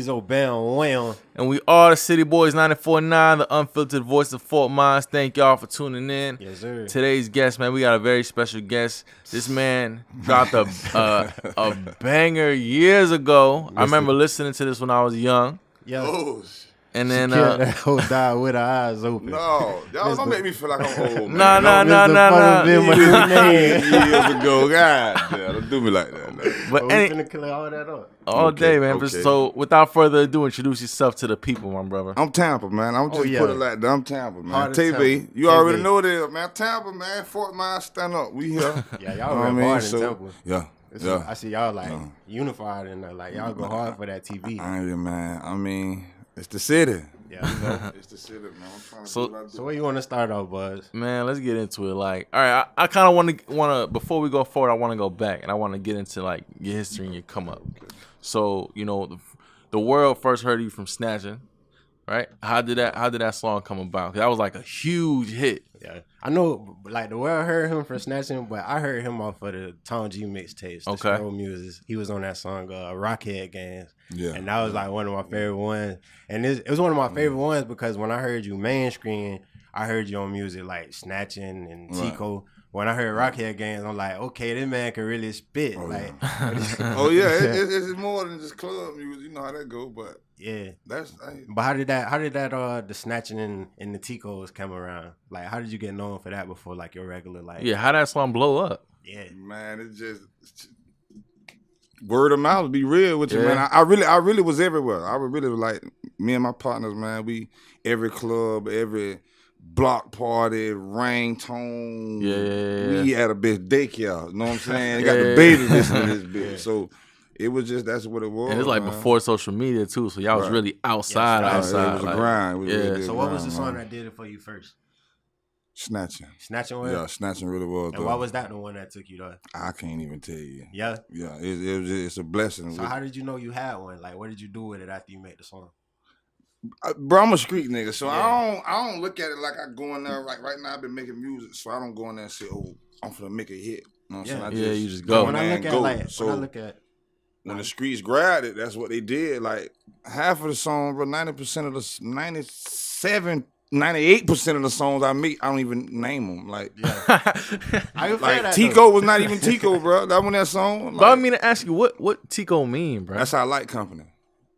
He's old bam wham. And we are the City Boys 94.9, the unfiltered voice of Fort Myers. Thank y'all for tuning in. Yes, sir. Today's guest, man, we got a very special guest. This man dropped a banger years ago. I remember listening to this when I was young. Yeah. Oh, And then that whole died with her eyes open. no, y'all don't make me feel like I'm old, man. Nah. Years ago, God, don't do me like that. No. But We finna clear all that up. all Okay, day, man. okay. So without further ado, introduce yourself to the people, my brother. I'm Tampa, man. I'm just yeah. put it like that. I'm Tampa, man. Heart of Tae Bae, Tampa. you Tae already Bae. know it is, man. Tampa, man. Fort Myers, stand up. We here. Yeah, y'all Know what rep I mean? hard in So, Temple. yeah. I see y'all like unified and like y'all go hard for that TV. I ain't, man. I mean, it's the city. Yeah, you know. It's the city, man. I'm trying to So- do what I do. So where you want to start off, Buzz? Man, let's get into it. Like, all right, I kind of want to before we go forward, I want to go back and I want to get into like your history and your come up. So, you know, the world first heard you from Snatching, right? How did that song come about? 'Cause that was like a huge hit. Yeah, I know. Like the way I heard him from Snatching, but I heard him off of the Tom G mixtapes, the Okay. Scroll Muses. He was on that song, Rockhead Gangs. Yeah. And that was like one of my favorite ones. And it was one of my favorite ones because when I heard you mainstream, I heard you on music like Snatching and Right. Tico. When I heard Rockhead Gangs, I'm like, okay, this man can really spit. Oh, like, Oh, yeah. It's more than just club music. You know how that go, but yeah. that's... But how did that the Snatching and the Ticos come around? Like, how did you get known for that before like your regular like? Yeah, how that song blow up? Yeah. Man, it's just word of mouth. To be real with you, Yeah. man. I really was everywhere. I was really like me and my partners, man. We every club, every block party, ringtone. Yeah. We had a bitch daycare. You know what I'm saying? They got Yeah. the baby listening to this bitch. So it was just that's what it was. And it's like man. before social media too, so y'all was Right. really outside. Yeah, outside. it was like, a grind. We yeah. really did So what was grind, the song man. that did it for you first? Snatching? Snatching was? Yeah, snatching really was. And though. why was that the one that took you there? I can't even tell you. Yeah. Yeah, it's a blessing. So how did you know you had one? Like, what did you do with it after you made the song? Bro, I'm a street nigga, so Yeah. I don't look at it like I go in there. Like right now, I've been making music, so I don't go in there and say, "Oh, I'm finna make a hit." You know what I'm Yeah. saying? You just go. When I man, look at go. like, So- when I look at When the streets grabbed it, that's what they did. Like half of the song, bro, 90% of the 98% of the songs I make, I don't even name them. Like, I can feel like that, Tico was not even Tico, bro. That one that song. But I like, mean to ask you, what Tico mean, bro? that's our light company.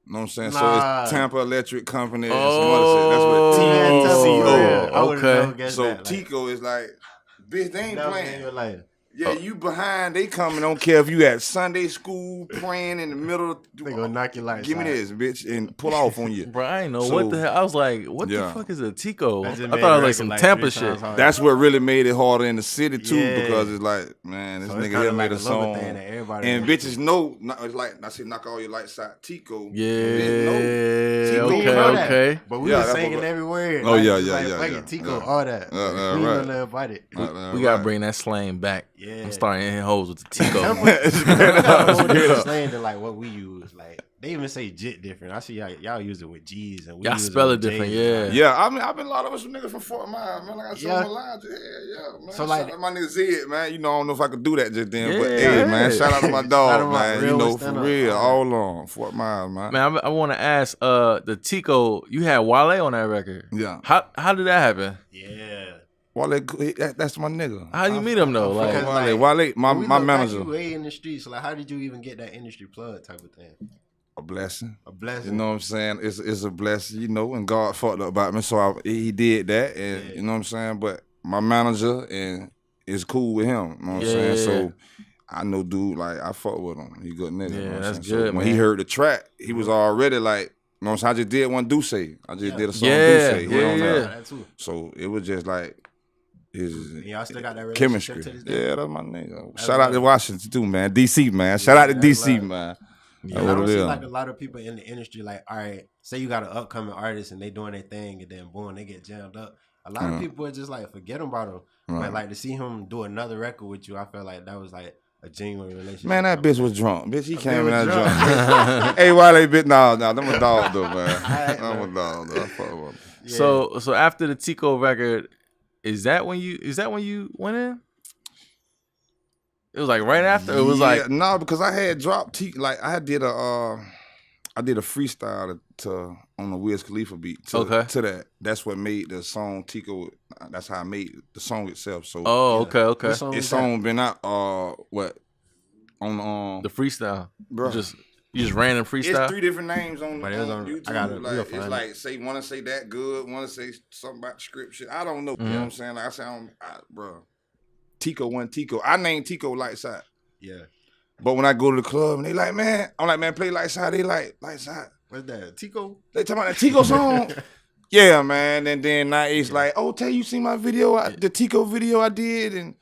You know what I'm saying? Nah. So it's Tampa Electric Company. and some Oh, other shit. That's what TCO. I would've okay. never guessed So that, like, Tico is like, bitch, they ain't never playing. in your life. Yeah, you behind. They coming. Don't care if you at Sunday school praying in the middle. They gonna knock your lights Give me out. this, bitch, and pull off on you. Bro, I ain't know So- what the hell. I was like, what the Yeah. fuck is a Tico? I That just thought made it was like record some like Tampa 3 shit. times harder. That's what really made it harder in the city too, Yeah. because it's like, man, this So it's nigga kinda here like made a a little song, thing that everybody and knows. bitches know. It's like I said, knock all your lights out, Tico. Yeah, Tico. We okay, didn't know that, okay. But we Yeah, was that's singing what- every word. Oh, yeah, it's yeah, like, yeah, fuck yeah, it, Tico, yeah. all that. We ain't know right. nothing about it. We gotta bring that slang back. Yeah. I'm starting hitting hoes with the Tico. We got a whole different slang than like what we use. Like they even say jit different. I see y'all use it with G's and we Y'all use spell with it different, J's. yeah. Yeah, I mean, I've been a lot of us some niggas from Fort Myers, man. Like I said, Yeah. my lines, yeah, man. So, So like- like my nigga Zed, man. You know, I don't know if I could do that just then, but Yeah. hey, man, shout out to my Shout out dog, to my man. real You know, stand for up. real, all on Fort Myers, man. Man, I want to ask, the Tico, you had Wale on that record. Yeah, How did that happen? Yeah. Wale, that's my nigga. How you meet him though? Because, Like, Wale, like, Wale, my When we look back, manager. you way in the streets. Like, how did you even get that industry plug type of thing? A blessing. A blessing. You know what I'm saying? It's a blessing, you know, and God fucked up about me, so he did that, and Yeah. you know what I'm saying. But my manager and is cool with him. You know what I'm saying? Yeah. So I know, dude, like I fuck with him. He good nigga. Yeah, you know what I'm that's saying? good, So when man. he heard the track, he was already like, you know what I'm saying? I just did one Duce. I just Yeah. did a song Yeah, Duce. yeah. That too. So it was just like his And y'all still got that relationship chemistry. to this day? Yeah, that's my nigga. That's Shout out to love. Washington too, man. DC, man. Shout out to that's DC, love. man. And That's I what don't it see is. like a lot of people in the industry, like, all right, say you got an upcoming artist and they doing their thing and then boom, they get jammed up. A lot of people are just like forget about him. But like to see him do another record with you, I felt like that was like a genuine relationship. Man, that bitch was drunk. Bitch, he came in was that drunk. drunk. Hey, why they bitch? Nah, them a dog though, man. Alright, I'm a dog though. I fuck with him. Yeah. so after the Tico record, is that when you went in? It was like right after. It was like no, because I had dropped like I did I did a freestyle to on the Wiz Khalifa beat. To that. That's what made the song Tico. That's how I made the song itself. So okay. This song been out what on the freestyle, bro. You just random freestyle. It's 3 different names on YouTube. It's like want to say that good, want to say something about the script shit. I don't know. You know what I'm saying? Like I sound, bro. Tico one Tico. I named Tico Lights Out. Yeah. But when I go to the club and they like, man, I'm like, man, play Lights Out. They like Lights Out. What's that? Tico? They talking about that Tico song. Yeah, man. And then now it's like, oh, Tay, you see my video, the Tico video I did, and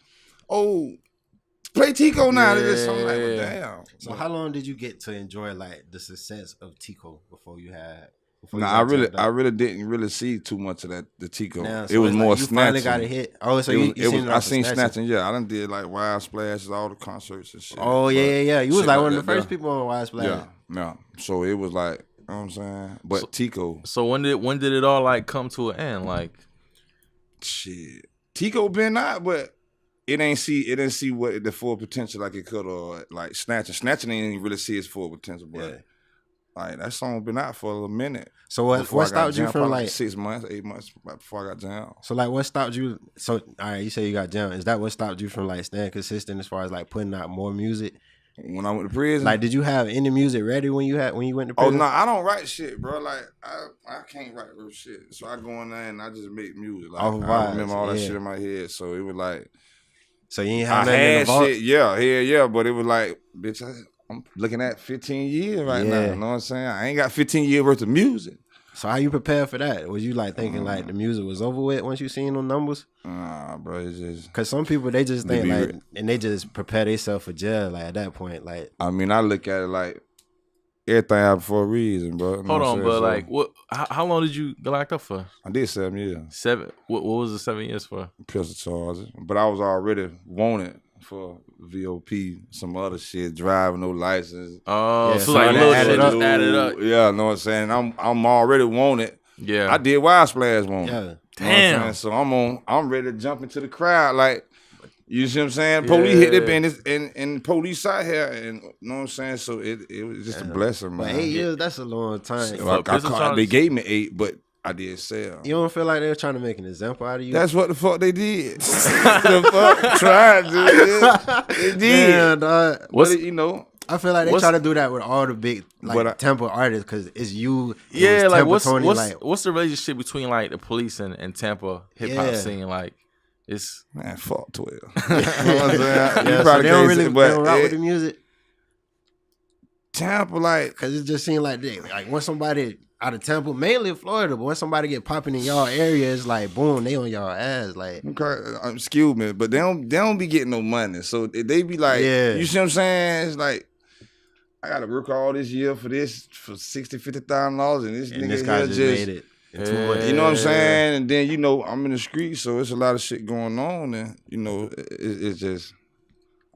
play Tico now. So I'm like, well, damn. So how long did you get to enjoy like the success of Tico before you had? I really didn't really see too much of that the Tico. Now, so it was more like snatching. You finally got a hit. Oh, so I seen snatching. Yeah, I done did like Wild Splashes, all the concerts and shit. Oh yeah. You was like one of the first people on Wild Splash. Yeah. So it was like, you know what I'm saying? But Tico. So when did it all like come to an end? Like, shit, Tico been out, but it didn't see what the full potential like it could, or like snatching didn't really see its full potential, but. Like that song been out for a minute. So what stopped you from like 6 months, 8 months before I got jammed? So like what stopped you? So all right, you say you got jammed. Is that what stopped you from like staying consistent as far as like putting out more music? When I went to prison, like did you have any music ready when you went to prison? Oh no, I don't write shit, bro. Like I can't write real shit. So I go in there and I just make music. Like I remember all that shit in my head. So it was like, so you ain't have nothing in the vault? Shit, yeah. But it was like, bitch, I'm looking at 15 years right now. You know what I'm saying? I ain't got 15 years worth of music. So how you prepare for that? Was you like thinking like the music was over with once you seen them numbers? Nah, bro, it's just because some people they just think like and they just prepare themselves for jail like at that point. Like I mean, I look at it like everything happened for a reason, bro. Hold on, but like what? How long did you get locked up for? I did 7 years. 7. What was the 7 years for? Pistol charges, but I was already wanted for VOP, some other shit, driving no license. Oh, so like little shit just added up. Yeah, know what I'm saying? I'm already wanted. Yeah, I did Wild Splash wanted. Yeah, damn. So I'm ready to jump into the crowd. Like, you see what I'm saying? Police hit the business and police out here, and you know what I'm saying? So it was just a blessing, man. But 8 years, that's a long time. So they gave me 8, but I did sell. You don't feel like they were trying to make an example out of you? That's what the fuck they did. The fuck tried to. They did. Damn, dog. You know. I feel like they try to do that with all the big Tampa artists because it's you. Yeah, like what's the relationship between like the police and Tampa hip hop scene? Like it's man, fuck 12. You know what I'm saying? Yeah, so they don't really rock with the music. Tampa, like, because it just seemed like when somebody out of Tampa, mainly Florida, but when somebody get popping in y'all area, it's like boom, they on y'all ass. Like, okay, excuse me, but they don't be getting no money, so they be like, you see what I'm saying? It's like I gotta work all this year for this for $50,000, and this guy just made it. You know what I'm saying? And then I'm in the street, so it's a lot of shit going on, and it's just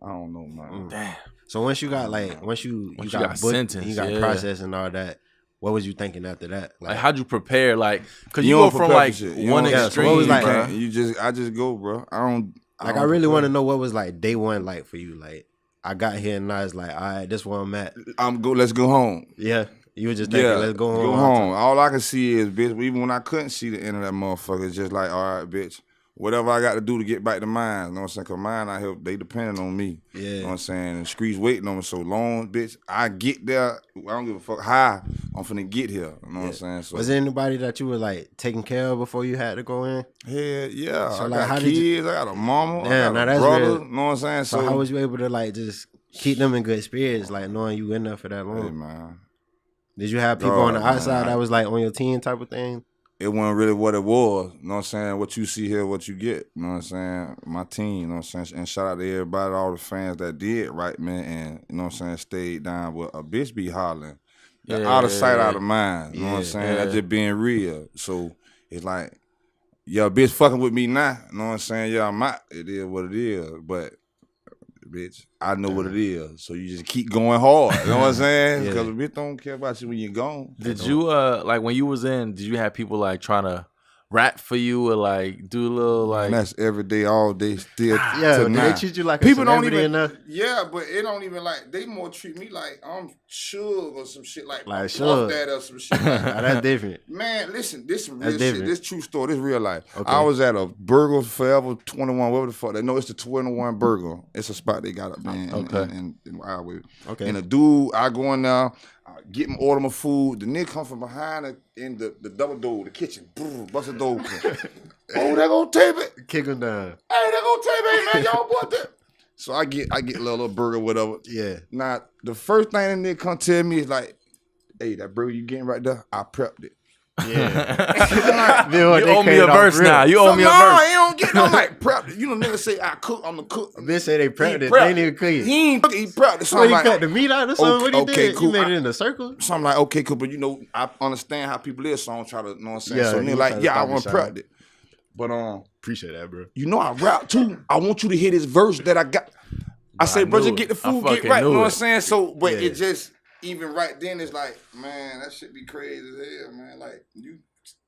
I don't know, man. Damn. So once you got you got sentenced, you got processed and all that. What was you thinking after that? Like how'd you prepare? Like, cause you go from like one extreme. So what was like, I just go, bro. I really want to know what was like day one like for you. Like, I got here and I was like, all right, this where I'm at. Let's go home. Yeah. You were just thinking, let's go home. Go home. All I can see is, bitch, even when I couldn't see the end of that motherfucker, it's just like, all right, bitch, whatever I got to do to get back to mine, you know what I'm saying? Because mine out here, they depending on me. Yeah. You know what I'm saying? And the streets waiting on me so long, bitch. I get there, I don't give a fuck how I'm finna get here. You know what I'm saying? So, was there anybody that you were like taking care of before you had to go in? Hell yeah. So I got kids, I got a mama, I got a brother, you know what I'm saying? So how was you able to like just keep them in good spirits, like knowing you in there for that long? Hey, man. Did you have people on the outside that was like on your team type of thing? It wasn't really what it was, you know what I'm saying? What you see here, what you get, you know what I'm saying? My team, you know what I'm saying? And shout out to everybody, all the fans that did right, man, and, you know what I'm saying, stayed down. But a bitch be hollering. Out of sight, out of mind, you know what I'm saying? That's just being real. So it's like, yo, bitch fucking with me now, you know what I'm saying? Yeah, I'm out. It is what it is, but bitch, I know what it is. So you just keep going hard. You know what I'm saying? Because a bitch don't care about you when you're gone. Did you like when you was in? Did you have people like trying to rap for you or like do a little like? And that's every day, all day, still. Yeah, do they treat you like people a don't celebrity even. enough? Yeah, but it don't even like they more treat me like I'm Suge or some shit like Suge. That or some shit. Like Nah, that's different. Man, listen, this some That's real different. shit. This true story. This real life. Okay. I was at a Burger Forever 21, whatever the fuck. They know it's the 21 Burger. It's a spot they got up there in Wildwood. Okay. And a dude, I go in there, I get him, order my food. The nigga come from behind in the double door, the kitchen. Boom, bust the door open. Oh, they gonna tape it. Kick him down. Hey, they gonna tape it, man. Y'all bought that. So I get a little burger, whatever. Yeah. Now, the first thing that nigga come tell me is like, hey, that burger you getting right there, I prepped it. Yeah. You owe me a verse now. You owe me a verse. No, he don't get no like prepped it. You know, niggas say I cook, I'm the cook. Bitch say they prepped it. Prepped. They didn't even cook it. He ain't cook it, he prepped it. So So I'm he like, cut the meat out or something? What he okay, did? cool. You made it in a circle? So I'm like, okay, cool, but you know, I understand how people is, so I don't try to, you know what I'm saying? Yeah, So you nigga like, try to yeah, I stop want your prepped shine. it. But Appreciate that, bro. you know I rap too. I want you to hear this verse that I got. I say, bro, just get the food, get fucking right. You knew know what it. I'm saying? So, but Yeah. it just, even right then, it's like, man, that shit be crazy as hell, man. Like, you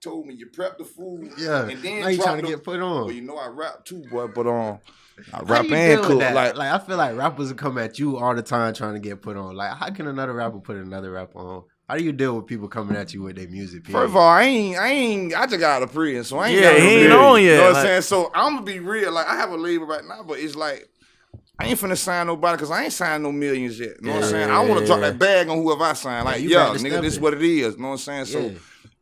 told me you prepped the food. Yeah. And then Now you trying to dropped get put on. Well, you know I rap too, boy, but I How rap you and deal with cook. that? Like, I feel like rappers come at you all the time trying to get put on. Like, how can another rapper put another rapper on? How do you deal with people coming at you with their music? Period? first of all, I just got out of prison, so I ain't Yeah, got no he ain't music. on yet, You know what I'm like- saying? So I'm gonna be real. Like, I have a label right now, but it's like, I ain't finna sign nobody because I ain't signed no millions yet. You know what I'm saying? I want to drop that bag on whoever I sign. Like, you yeah, back to nigga, this is stepping. what it is. You know what I'm saying? So, Yeah.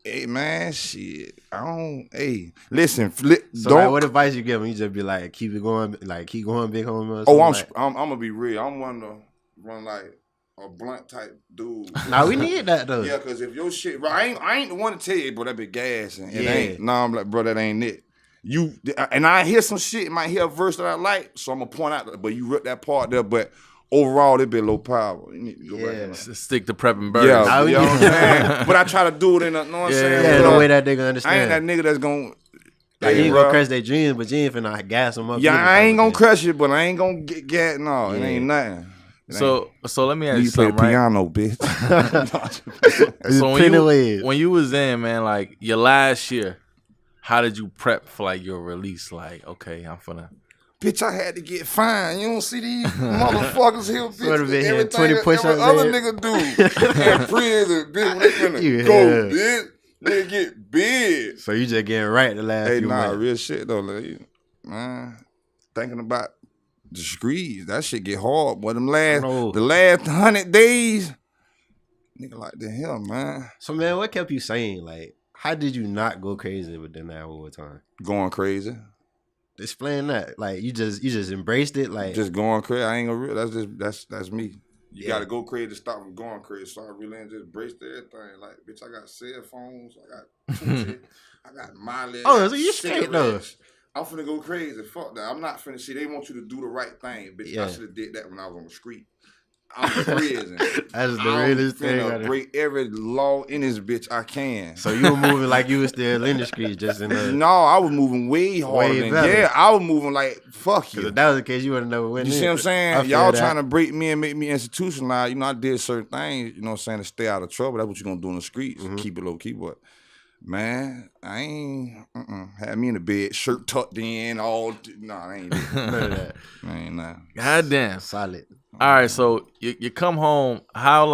hey, man, shit. I don't, hey, listen, flip, So, don't. like, what advice you give him? You just be like, keep it going, like, keep going, big homie. Or Oh, something I'm like? gonna be real. I'm one to run like a blunt type dude. Nah, we need that though. Yeah, cause if your shit, bro, I ain't the one to tell you, bro, that be gas and it Yeah. ain't. No, I'm like, bro, that ain't it. You and I hear some shit, might hear a verse that I like, so I'm gonna point out, but you ripped that part there, but overall it be low power. You need to go back Yeah. and Stick to prepping birds. yeah, Nah, you we know need- what I'm saying? But I try to do it in a, you know what I'm saying? Yeah, But, the way that they gonna I ain't understand. that nigga that's gonna. Like, you Hey, ain't gonna bro. crush their dreams, but you ain't finna gas them up. Yeah, either I ain't type gonna of thing. crush it, but I ain't gonna get no. It Yeah. ain't nothing. It So let me ask ain't. you You play the something, right? piano, bitch. It's So plenty ways. when you was in, man, like your last year, how did you prep for like your release? Like, okay, I'm finna. Bitch, I had to get fined. You don't see these motherfuckers here, bitch. Would've been here, Everything 20 that push-ups every other in. nigga do in prison, bitch. When they finna You go, hell. bitch. They get big. So you just getting right the last Hey, few nah, months. real shit though, like, man. Thinking about the streets, that shit get hard. Boy, the last 100 days, nigga, like the hell, man. So man, what kept you sane? Like, how did you not go crazy within that whole time? Going crazy, Explain that. Like, you just embraced it. Like, just going crazy. I ain't gonna. That's me. You Yeah. gotta go crazy to stop from going crazy. So I really just embraced everything. Like, bitch, I got cell phones. I got Tunechi, I got mileage. Oh, so you straight, though. I'm finna go crazy. Fuck that. I'm not finna see. They want you to do the right thing, bitch. Yeah. I should have did that when I was on the street. I'm in prison. That's the I'm realest thing. finna break every law in this bitch I can. So you were moving like you was still in the streets, just in the. No, I was moving way harder Way than better. yeah. I was moving like fuck Because you. if that was the case, you would have never went You in. see what I'm I saying? feel Y'all that. trying to break me and make me institutionalized. You know, I did certain things, you know what I'm saying, to stay out of trouble. That's what you're going to do in the streets. Mm-hmm. Keep it low key. But, man, I ain't, had me in the bed, shirt tucked in, all, I ain't it. None of that. I ain't nah. God damn. Solid. All right, so you come home. How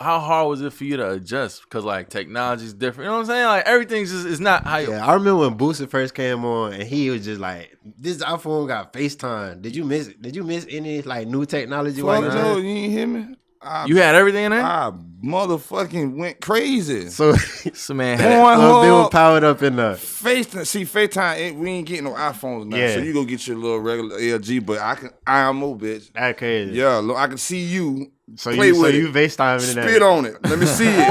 hard was it for you to adjust? Because like technology's different. You know what I'm saying? Like everything's just it's not how you. Yeah, I remember when Booster first came on, and he was just like, "This iPhone got FaceTime." Did you miss any like new technology? while Fuck you no, was you ain't hear me? You had everything in there. I motherfucking went crazy. So, So man, had Porn so they were hub, powered up in the. FaceTime, we ain't getting no iPhones now. Yeah. So you go get your little regular LG, but I can IMO, bitch. That crazy. Yeah, look, I can see you. So play you with you it. FaceTiming in Spit that. on it. Let me see it.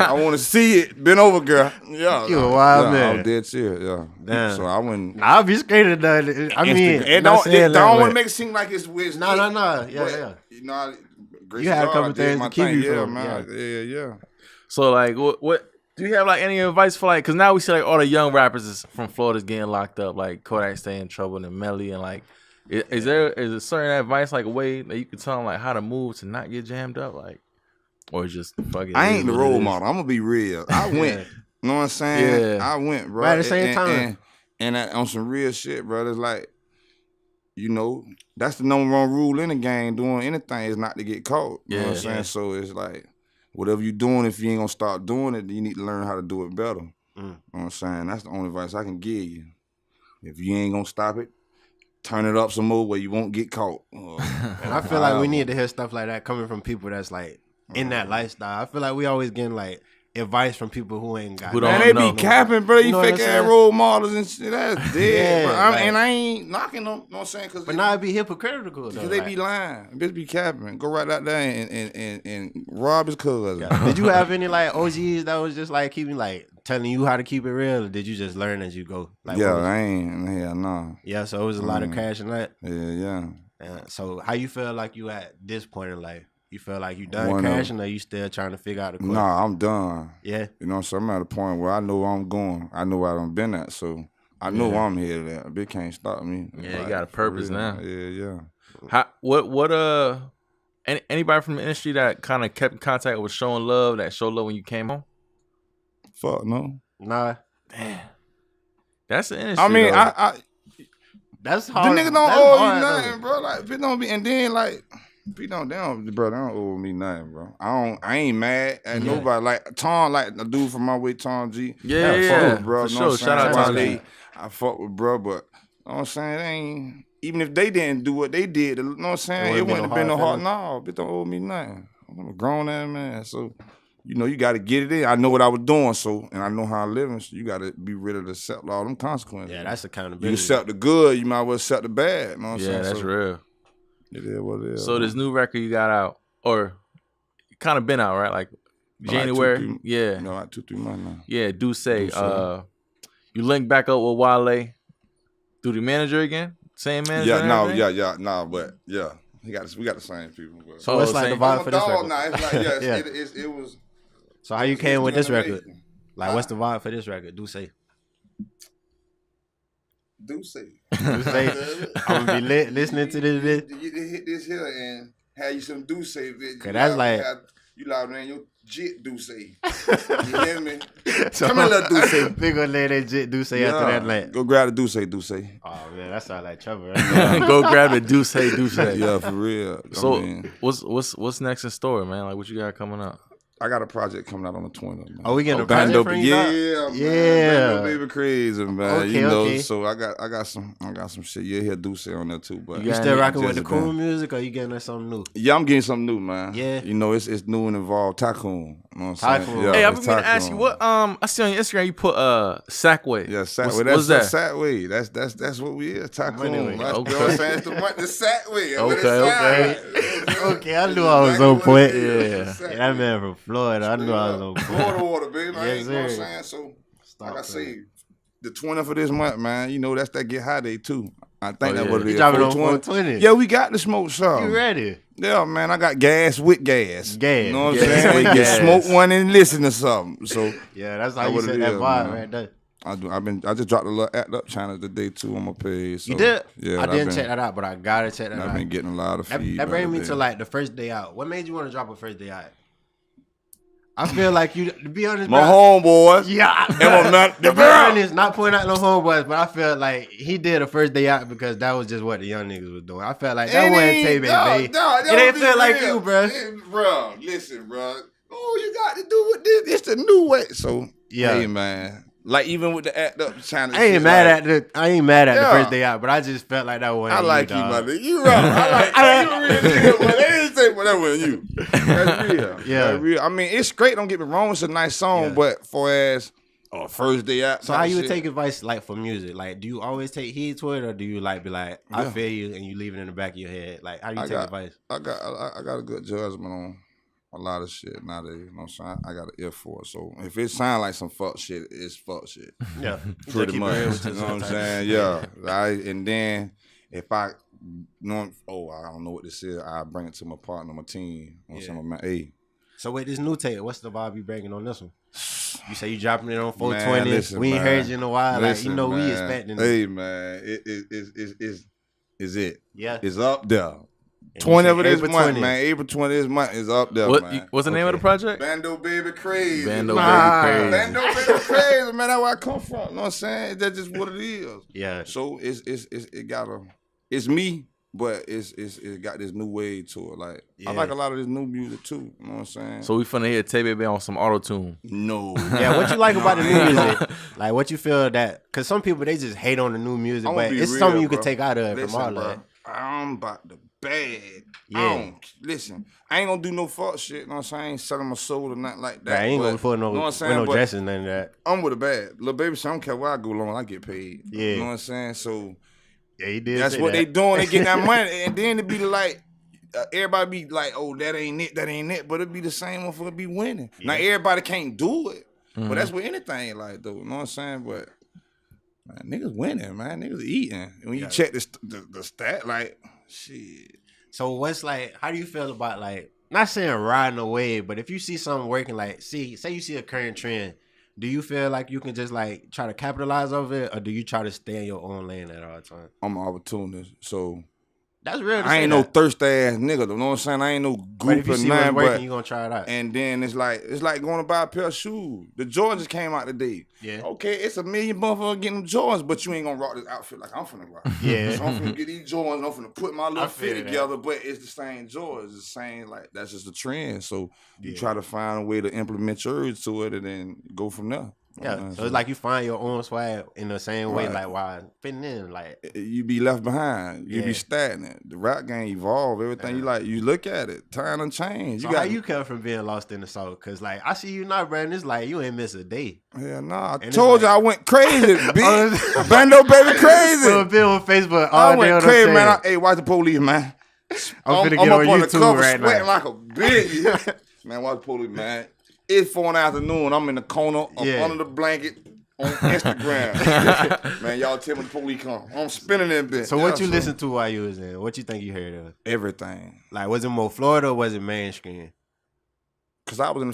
I want to see it. Bend over, girl. Yeah. You a wild yeah, I man. was dead serious. Yeah. Damn. So I wouldn't. Nah, I'll be scared of that. I mean, And not don't saying that, want but- to make it seem like it's weird. No. Yeah, yeah. You know, grace You had a God, couple I did things my to keep thing. you Yeah, from, man. Yeah. So like, what do you have like any advice for like? Because now we see like all the young rappers is from Florida's getting locked up, like Kodak stay in trouble and Melly and like, is there certain advice like a way that you could tell them like how to move to not get jammed up, like, or just fuck it? I it ain't is the what it role is? model. I'm gonna be real. I went You know what I'm saying? Yeah. I went, bro. But at the same time. And on some real shit, bro. It's like, you know, that's the number one rule in the game. Doing anything is not to get caught. You know what I'm saying? So it's like, whatever you're doing, if you ain't gonna start doing it, you need to learn how to do it better. You know what I'm saying? That's the only advice I can give you. If you ain't gonna stop it, turn it up some more where you won't get caught. And I feel like we need to hear stuff like that coming from people that's like in that lifestyle. I feel like we always getting like advice from people who ain't got. Who Man, don't they know. be capping, bro. You know what fake I'm ass saying? role models and shit. That's dead, Yeah, bro. like- And I ain't knocking them. You know what I'm saying? But now it be hypocritical though. Because they be lying. Bitch be capping. Go right out there and rob his cousin. Did you have any like OGs that was just like keeping like telling you how to keep it real, or did you just learn as you go? Like, Yeah, what was- I ain't. Hell no. yeah. So it was a lot of cash in that. Yeah. So how you feel like you at this point in life? You feel like you done One of- cashing, or you still trying to figure out the question? Nah, I'm done. Yeah. You know, so I'm at a point where I know where I'm going. I know where I done been at. So I know where I'm headed at. A bitch can't stop me. Yeah, you Like, got a for purpose real. now. Yeah. Anybody from the industry that kind of kept in contact with showing love, that showed love when you came home? Fuck no. Nah. Damn. That's the industry. I mean, though. I That's the hard. nigga don't That's owe hard, you though. nothing, bro. Like, bitch don't be, and then like, bitch don't, they don't owe me nothing, bro. I ain't mad at nobody. Like Tom, like the dude from my way, Tom G. Yeah, I fuck with bro. for Know what I'm sure. Shout saying? out Why Tom G. they- I fuck with bro, but you know what I'm saying? They ain't, even if they didn't do what they did, you know what I'm saying? It wouldn't have been no hard. No, bitch don't owe me nothing. I'm a grown ass man, so. You know, you got to get it in. I know what I was doing, so, and I know how I'm living, so you got to be ready to accept all them consequences. Yeah, that's accountability. You accept the good, you might as well accept the bad. You know what I'm saying? Yeah, that's So, real. it is what it is. So this new record you got out, or kind of been out, right? Like January. Like 2-3 yeah. No, like 2-3 months now. Yeah, do say. Do say. You link back up with Wale through the manager again? Same manager? Yeah, and no, everything? but yeah. We got the same people. But. So what's like the same- vibe I'm for a this dog record? now. It's like, yeah, Yeah. it was. So how you came with this record? amazing. Like, what's the vibe for this record? Do say. Do say. Do say. I'm gonna be listening to this bit. You hit this here and have you some do say. Cause that's like. You loud man, your jit do say. You hear me? So, Come here, little do say. We gonna let that jit do say after that like. Go grab the do say. Oh man, that sound like trouble. Right? Go grab it, do say. Yeah, for real. So I mean, what's next in store, man? Like what you got coming up? I got a project coming out on the 20th, man. Oh, we getting a Bando, project from you? dog? yeah, Yeah. Bando baby crazy, man. Okay, you know, okay. so I got some shit. You hear do say on there too, but You got still any- rocking with the Jezebel. cool music, or you getting us something new? yeah, I'm getting something new, man. Yeah. you know, it's new and involved. Tycoon, you know what I'm Tycoon. saying? Yeah, Hey, I've it's been to ask you Tycoon. what I see on your Instagram you put Sackway. Yeah, Sat What's, way. That's what's that? Sat way. That's what we is. Tycoon. Money way. That's Okay. you know what I'm saying? It's the Sat way. Okay. Okay, I knew I was on point. Yeah. Yeah, that man from Florida. I knew I was on point. Water, baby. Yes, You know what I'm sir. saying? So, Stop like I saying. say, the 20th of this month, man, you know, that's that Get High Day, too. I think Oh, that's yeah. what it You is. dropping on 420. 420? Yeah, we got to smoke some. You ready? Yeah, man, I got gas with gas. Gas. You know what I'm Gas saying? with You gas. smoke one and listen to something. So, Yeah, that's how That's you what said it that is, vibe man. right there. I just dropped a little Act Up channel today, too, on my page. So, You did? Yeah. I didn't check that out, but I gotta check that I've out. been getting a lot of That feedback. brings me there. to like the first day out. What made you want to drop a first day out? I feel like you, to be honest, my bro, homeboy. yeah, I'm not the to be honest, not pointing out no homeboys, but I felt like he did a first day out because that was just what the young niggas was doing. I felt like that wasn't Tae Bae Bae. It ain't feel like you, bro. Bro, listen, bro. All you got to do with this, it's the new way. So, Yeah. hey, man. Like, even with the Act Up channel. I ain't mad at the Yeah. first day out, but I just felt like that wasn't I like you, dog. my nigga. You right. I like you. Real nigga, but they didn't say well, that wasn't you. That's real. Yeah. That's real. I mean, it's great. Don't get me wrong. It's a nice song, Yeah. but for as first day out. So how you would take advice like for music? Like, do you always take heed to it, or do you like be like, I Yeah. feel you, and you leave it in the back of your head? Like, how do you take advice? I got a good judgment on a lot of shit nowadays. You know what I'm saying? I got an ear for it. So if it sound like some fuck shit, it's fuck shit. Yeah, Pretty much. You know what I'm saying? Yeah. And then if I know, I don't know what this is, I bring it to my partner, my team. You know what I'm saying? Hey. So with this new tape, what's the vibe you bringing on this one? You say you dropping it on 420. Man, listen, we ain't man. heard you in a while. Listen, like, we man. expecting it. Hey, man. It's it. Yeah. It's up there. 20 of this April month, 20th. man. April 20th this month is up there, man. What's the name of the project? Bando Baby Crazy. Bando Nah. Baby Crazy. Bando Baby Crazy, man. That's where I come from. You know what I'm saying? That's just what it is. Yeah. So it's me, but it got this new wave to it. Like I like a lot of this new music too. You know what I'm saying? So we finna hear Tae Bae Bae on some auto tune. No. Yeah, what you like about the new music? Like, what you feel that? Because some people, they just hate on the new music, but it's real, something you bro. could take out of it Listen, from all bro, that. I'm about the bag. Yeah. Listen, I ain't gonna do no fuck shit. You know what I'm saying? I ain't selling my soul or nothing like that. Right, I ain't gonna put no, you know what I'm with saying? no But dressing, none of that. I'm with a bad. Little baby, so I don't care where I go long, I get paid. Yeah. You know what I'm saying? So Yeah, he did. that's say what that. they doing. They get that money. And then it be like, everybody be like, oh, that ain't it. But it be the same motherfucker be winning. Yeah. Now, everybody can't do it. But that's what anything like, though. You know what I'm saying? But man, niggas winning, man. Niggas eating. And when you check the stat, like, shit. So what's like? How do you feel about like? Not saying riding away, but if you see something working, like say you see a current trend, do you feel like you can just like try to capitalize over it, or do you try to stay in your own lane at all times? I'm an opportunist, so That's real. I ain't no thirsty ass nigga. You know what I'm saying? I ain't no But if goop you or see what's nothing. working, But you gonna try it out. and then it's like going to buy a pair of shoes. The Jordans came out today. Yeah. Okay, it's a million motherfuckers getting them Jordans, but you ain't gonna rock this outfit like I'm finna rock. Yeah. So I'm finna get these Jordans. I'm finna put my little I feel fit that. together, but it's the same Jordans. It's the same, like that's just the trend. So you Yeah. try to find a way to implement yours to it and then go from there. Yeah, so it's like you find your own swag in the same way, Right. like while fitting in, like You be left behind. You Yeah. be stagnant. The rap game evolve. Everything you look at it. Time done change. so how you come from being lost in the soul? Cause like I see you now, Brandon. It's like you ain't miss a day. Hell nah. I And told it's you like- I went crazy, Oh, bitch. Bando Baby crazy. So it been on Facebook all I day went on crazy, the man. Hey, watch the police, man. I'm finna I'm get up on on the YouTube cover right sweating now. like a bitch. Man, watch the police, man. It's 4 in the afternoon. I'm in the corner. I'm Yeah. under the blanket on Instagram. Man, y'all tell me the police come. I'm spinning that bitch. So what you listen to while you was in? What you think you heard of? Everything. Like was it more Florida or was it mainstream? Cause I was in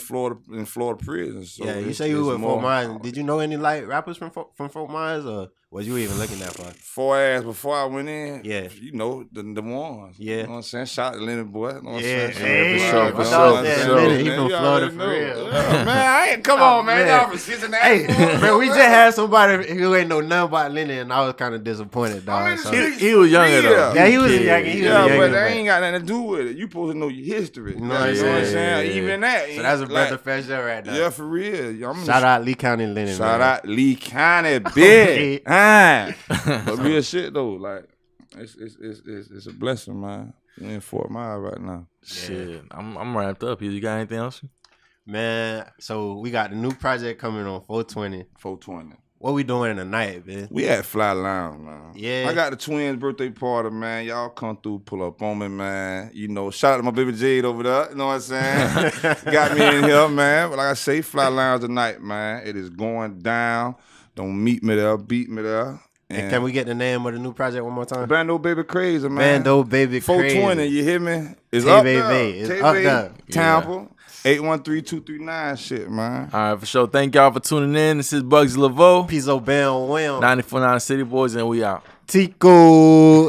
Florida prison. So yeah, you it's- say you it's were in more- Fort Myers. Did you know any like rappers from Fort Myers, or was you even looking that far? 4 ass before I went in. Yeah. You know, the ones. Yeah. You know what I'm saying? Shout out to Lenny Boy. You know what I'm Yeah, saying? hey, for sure, You for know sure, what I'm for saying? sure. Lenny, he Man, from you Florida already for know. real. Yeah, man, I ain't, come Oh, on, man. man. Y'all from Cincinnati. Hey, man, we just had somebody who ain't know nothing about Lenny, and I was kind of disappointed, I'm in dog. the So. streets He was younger for though. real. Yeah, he was Kid. young. He was Yeah, young, but that ain't got nothing to do with it. You supposed to know your history. No, You know what I'm yeah, saying? yeah. Even that. So that's a breath of like, fresh air right now. yeah, for real. I'm in Shout the- out Lee County Lenny. Shout man. out Lee County, Okay. bitch. But real shit though, like it's a blessing, man. We in Fort Myers right now. Shit, I'm wrapped up. You got anything else? Man, so we got the new project coming on 420. 420. What we doing tonight, man? We at Fly Lounge, man. Yeah. I got the twins' birthday party, man. Y'all come through, pull up on me, man. You know, shout out to my baby Jade over there. You know what I'm saying? Got me in here, man. But like I say, Fly Lounge tonight, man. It is going down. Don't meet me there, beat me there. And can we get the name of the new project one more time? Bando Baby Crazy, man. Bando Baby 420, Crazy. you hear me? It's Tae up Bae there. Bae. It's Tae up Bae, there. Tampa, 813-239 shit, man. All right, for sure. Thank y'all for tuning in. This is Bugsy Laveau, Pizzo Bell Wham. 94.9 City Boys, and we out. Tico.